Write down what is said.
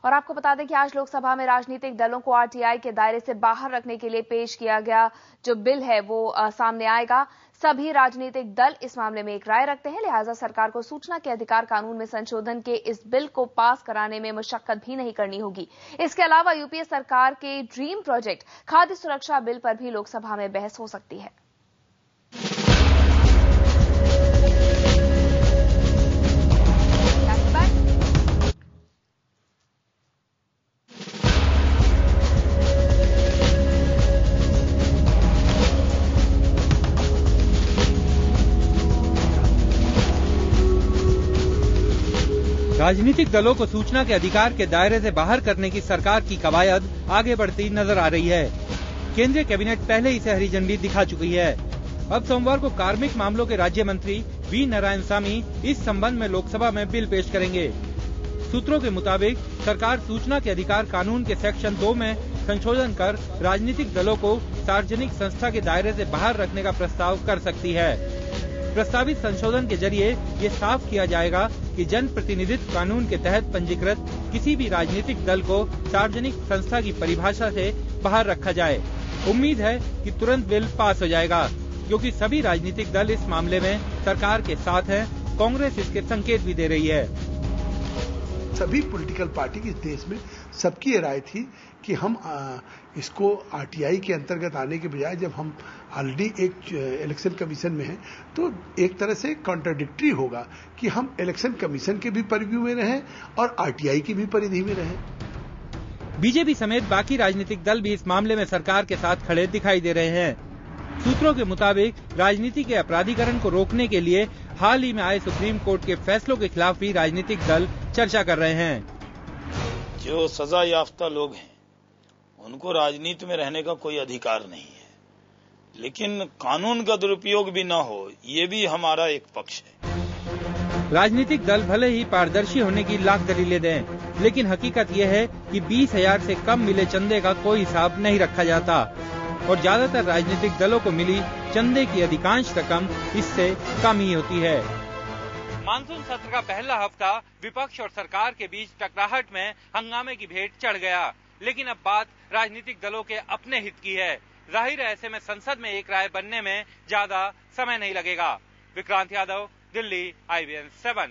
और आपको बता दें कि आज लोकसभा में राजनीतिक दलों को आरटीआई के दायरे से बाहर रखने के लिए पेश किया गया जो बिल है वो सामने आएगा। सभी राजनीतिक दल इस मामले में एक राय रखते हैं, लिहाजा सरकार को सूचना के अधिकार कानून में संशोधन के इस बिल को पास कराने में मशक्कत भी नहीं करनी होगी। इसके अलावा यूपीए सरकार के ड्रीम प्रोजेक्ट खाद्य सुरक्षा बिल पर भी लोकसभा में बहस हो सकती है। राजनीतिक दलों को सूचना के अधिकार के दायरे से बाहर करने की सरकार की कवायद आगे बढ़ती नजर आ रही है। केंद्रीय कैबिनेट पहले ही इसे हरी झंडी दिखा चुकी है। अब सोमवार को कार्मिक मामलों के राज्य मंत्री वी नारायणसामी इस संबंध में लोकसभा में बिल पेश करेंगे। सूत्रों के मुताबिक सरकार सूचना के अधिकार कानून के सेक्शन 2 में संशोधन कर राजनीतिक दलों को सार्वजनिक संस्था के दायरे से बाहर रखने का प्रस्ताव कर सकती है। प्रस्तावित संशोधन के जरिए ये साफ किया जाएगा कि जन प्रतिनिधित्व कानून के तहत पंजीकृत किसी भी राजनीतिक दल को सार्वजनिक संस्था की परिभाषा से बाहर रखा जाए। उम्मीद है कि तुरंत बिल पास हो जाएगा, क्योंकि सभी राजनीतिक दल इस मामले में सरकार के साथ हैं। कांग्रेस इसके संकेत भी दे रही है। सभी पॉलिटिकल पार्टी इस देश में सबकी राय थी कि हम इसको आरटीआई के अंतर्गत आने के बजाय, जब हम ऑलरेडी एक इलेक्शन कमीशन में हैं, तो एक तरह से कॉन्ट्राडिक्टरी होगा कि हम इलेक्शन कमीशन के भी परिव्यू में रहें और आरटीआई की भी परिधि में रहें। बीजेपी समेत बाकी राजनीतिक दल भी इस मामले में सरकार के साथ खड़े दिखाई दे रहे हैं। सूत्रों के मुताबिक राजनीति के अपराधीकरण को रोकने के लिए हाल ही में आए सुप्रीम कोर्ट के फैसलों के खिलाफ भी राजनीतिक दल चर्चा कर रहे हैं। जो सजा याफ्ता लोग हैं उनको राजनीति में रहने का कोई अधिकार नहीं है, लेकिन कानून का दुरुपयोग भी न हो, ये भी हमारा एक पक्ष है। राजनीतिक दल भले ही पारदर्शी होने की लाख दलीलें दें, लेकिन हकीकत यह है कि 20,000 से कम मिले चंदे का कोई हिसाब नहीं रखा जाता और ज्यादातर राजनीतिक दलों को मिली चंदे की अधिकांश रकम इससे कम ही होती है। मानसून सत्र का पहला हफ्ता विपक्ष और सरकार के बीच टकराहट में हंगामे की भेंट चढ़ गया, लेकिन अब बात राजनीतिक दलों के अपने हित की है। जाहिर है ऐसे में संसद में एक राय बनने में ज्यादा समय नहीं लगेगा। विक्रांत यादव, दिल्ली, IBN 7।